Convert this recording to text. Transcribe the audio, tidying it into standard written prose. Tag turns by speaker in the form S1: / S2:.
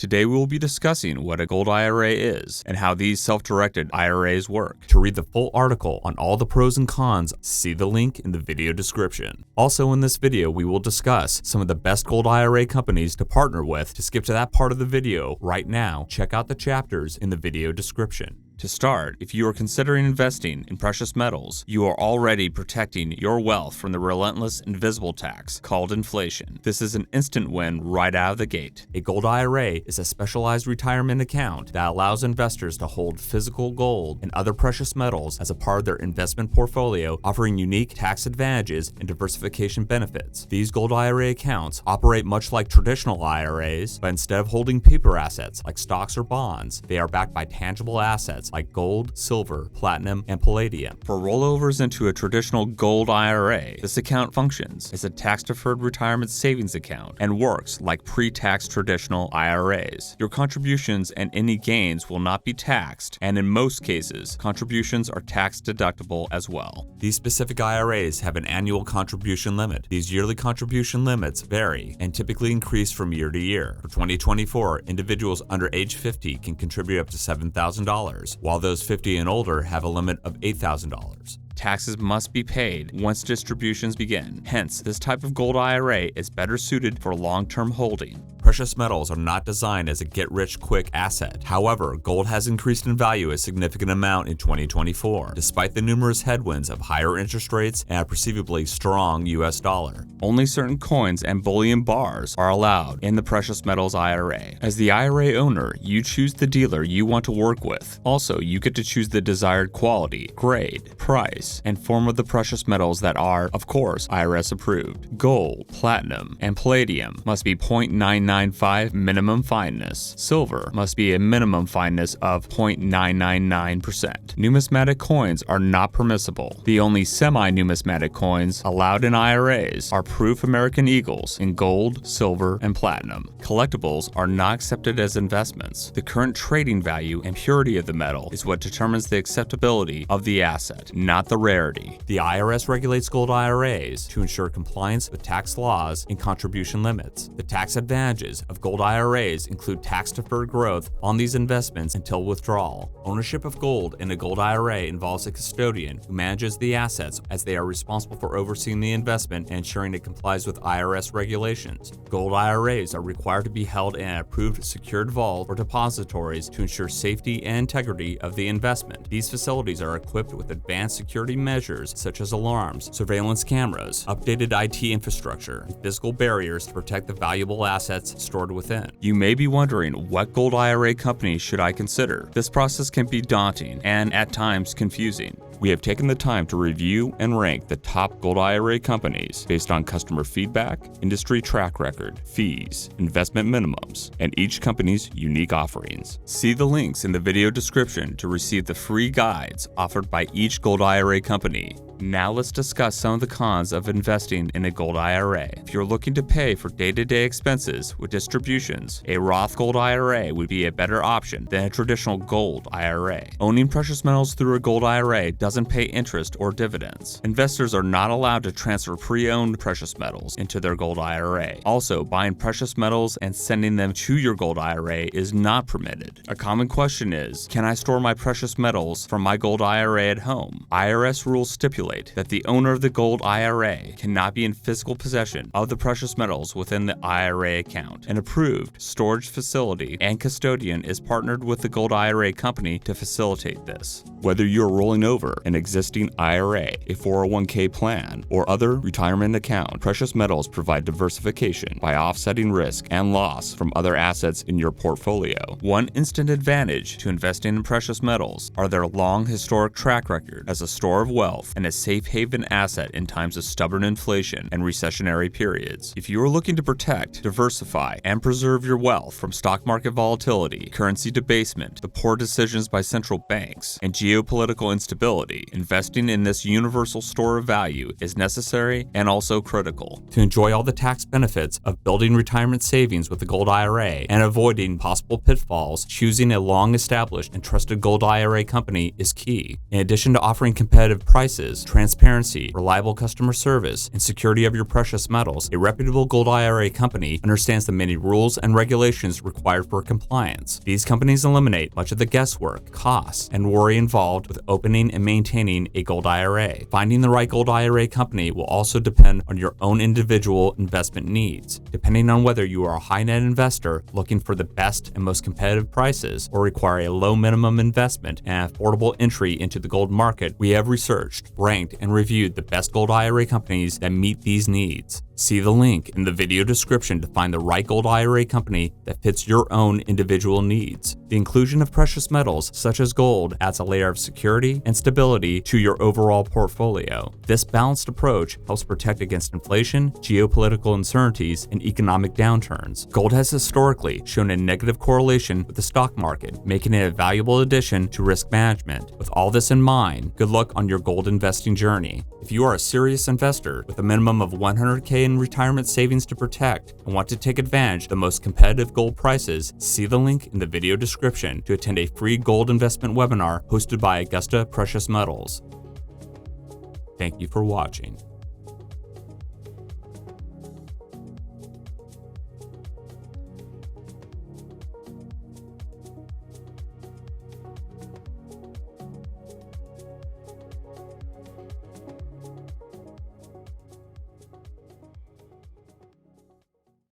S1: Today we will be discussing what a Gold IRA is and how these self-directed IRAs work. To read the full article on all the pros and cons, see the link in the video description. Also in this video, we will discuss some of the best Gold IRA companies to partner with. To skip to that part of the video right now, check out the chapters in the video description. To start, if you are considering investing in precious metals, you are already protecting your wealth from the relentless invisible tax called inflation. This is an instant win right out of the gate. A Gold IRA is a specialized retirement account that allows investors to hold physical gold and other precious metals as a part of their investment portfolio, offering unique tax advantages and diversification benefits. These Gold IRA accounts operate much like traditional IRAs, but instead of holding paper assets like stocks or bonds, they are backed by tangible assets like gold, silver, platinum, and palladium. For rollovers into a traditional Gold IRA, this account functions as a tax-deferred retirement savings account and works like pre-tax traditional IRAs. Your contributions and any gains will not be taxed, and in most cases, contributions are tax-deductible as well. These specific IRAs have an annual contribution limit. These yearly contribution limits vary and typically increase from year to year. For 2024, individuals under age 50 can contribute up to $7,000, while those 50 and older have a limit of $8,000. Taxes must be paid once distributions begin. Hence, this type of Gold IRA is better suited for long-term holding. Precious metals are not designed as a get-rich-quick asset. However, gold has increased in value a significant amount in 2024, despite the numerous headwinds of higher interest rates and a perceivably strong US dollar. Only certain coins and bullion bars are allowed in the precious metals IRA. As the IRA owner, you choose the dealer you want to work with. Also, you get to choose the desired quality, grade, price, and form of the precious metals that are, of course, IRS approved. Gold, platinum, and palladium must be 0.995 minimum fineness. Silver must be a minimum fineness of 0.999%. Numismatic coins are not permissible. The only semi-numismatic coins allowed in IRAs are proof American Eagles in gold, silver, and platinum. Collectibles are not accepted as investments. The current trading value and purity of the metal is what determines the acceptability of the asset, not the rarity. The IRS regulates Gold IRAs to ensure compliance with tax laws and contribution limits. The tax advantages of Gold IRAs include tax-deferred growth on these investments until withdrawal. Ownership of gold in a Gold IRA involves a custodian who manages the assets, as they are responsible for overseeing the investment and ensuring it complies with IRS regulations. Gold IRAs are required to be held in an approved secured vault or depositories to ensure safety and integrity of the investment. These facilities are equipped with advanced security measures such as alarms, surveillance cameras, updated IT infrastructure, and physical barriers to protect the valuable assets stored within. You may be wondering, what Gold IRA company should I consider? This process can be daunting and at times confusing. We have taken the time to review and rank the top Gold IRA companies based on customer feedback, industry track record, fees, investment minimums, and each company's unique offerings. See the links in the video description to receive the free guides offered by each Gold IRA company. Now let's discuss some of the cons of investing in a Gold IRA. If you're looking to pay for day-to-day expenses with distributions, a Roth Gold IRA would be a better option than a traditional Gold IRA. Owning precious metals through a Gold IRA doesn't pay interest or dividends. Investors are not allowed to transfer pre-owned precious metals into their Gold IRA. Also, buying precious metals and sending them to your Gold IRA is not permitted. A common question is, can I store my precious metals from my Gold IRA at home? IRS rules stipulate that the owner of the Gold IRA cannot be in physical possession of the precious metals within the IRA account. An approved storage facility and custodian is partnered with the Gold IRA company to facilitate this. Whether you're rolling over an existing IRA, a 401k plan, or other retirement account, precious metals provide diversification by offsetting risk and loss from other assets in your portfolio. One instant advantage to investing in precious metals are their long historic track record as a store of wealth and a safe haven asset in times of stubborn inflation and recessionary periods. If you are looking to protect, diversify, and preserve your wealth from stock market volatility, currency debasement, the poor decisions by central banks, and geopolitical instability, stability. Investing in this universal store of value is necessary and also critical. To enjoy all the tax benefits of building retirement savings with the Gold IRA and avoiding possible pitfalls, choosing a long-established and trusted Gold IRA company is key. In addition to offering competitive prices, transparency, reliable customer service, and security of your precious metals, a reputable Gold IRA company understands the many rules and regulations required for compliance. These companies eliminate much of the guesswork, costs, and worry involved with opening and maintaining a Gold IRA. Finding the right Gold IRA company will also depend on your own individual investment needs. Depending on whether you are a high-net investor looking for the best and most competitive prices or require a low minimum investment and affordable entry into the gold market, we have researched, ranked, and reviewed the best Gold IRA companies that meet these needs. See the link in the video description to find the right Gold IRA company that fits your own individual needs. The inclusion of precious metals such as gold adds a layer of security and stability to your overall portfolio. This balanced approach helps protect against inflation, geopolitical uncertainties, and economic downturns. Gold has historically shown a negative correlation with the stock market, making it a valuable addition to risk management. With all this in mind, good luck on your gold investing journey. If you are a serious investor with a minimum of $100K in retirement savings to protect and want to take advantage of the most competitive gold prices, see the link in the video description to attend a free gold investment webinar hosted by Augusta Precious Metals. Thank you for watching.